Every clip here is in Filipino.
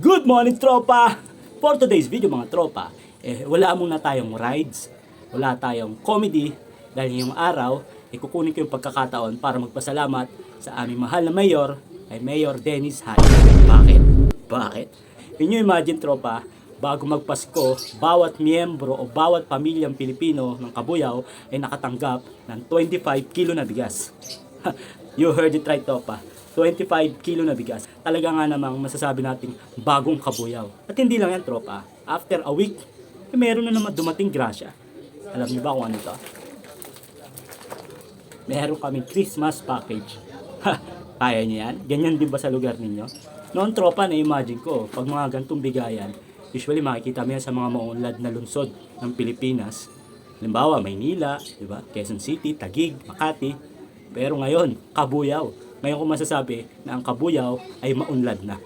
Good morning, tropa! For today's video, mga tropa, wala muna tayong rides, wala tayong comedy, dahil ngayong araw, kukunin ko yung pagkakataon para magpasalamat sa aming mahal na mayor, ay Mayor Dennis Hay. Bakit? Bakit? Can you imagine, tropa, bago magpasko, bawat miyembro o bawat pamilyang Pilipino ng Kabuyao ay nakatanggap ng 25 kilo na bigas. You heard it right, tropa. 25 kilo na bigas. Talaga nga namang masasabi nating bagong Kabuyao. At hindi lang yan, tropa. After a week, meron na naman dumating grasya. Alam niyo ba kung ano to? Meron kaming Christmas package. Kaya niyo yan? Ganyan din ba sa lugar ninyo? Noon, tropa, na-imagine ko, pag mga gantong bigayan, usually makikita mo yan sa mga maunlad na lungsod ng Pilipinas. Halimbawa, Maynila, diba? Quezon City, Taguig, Makati. Pero ngayon, Kabuyao. Ngayon ko masasabi na ang Kabuyao ay maunlad na.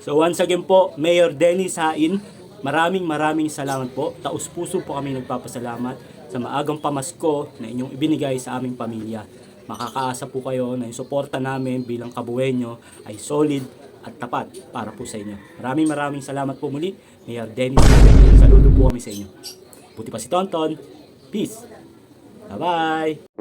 So once again po, Mayor Dennis Hain, maraming salamat po. Taus-puso po kami nagpapasalamat sa maagang pamasko na inyong ibinigay sa aming pamilya. Makakaasa po kayo na yung suporta namin bilang Kabueño ay solid at tapat para po sa inyo. Maraming salamat po muli, Mayor Dennis Hain. Saludo po kami sa inyo. Buti pa si Tonton. Peace. Bye-bye.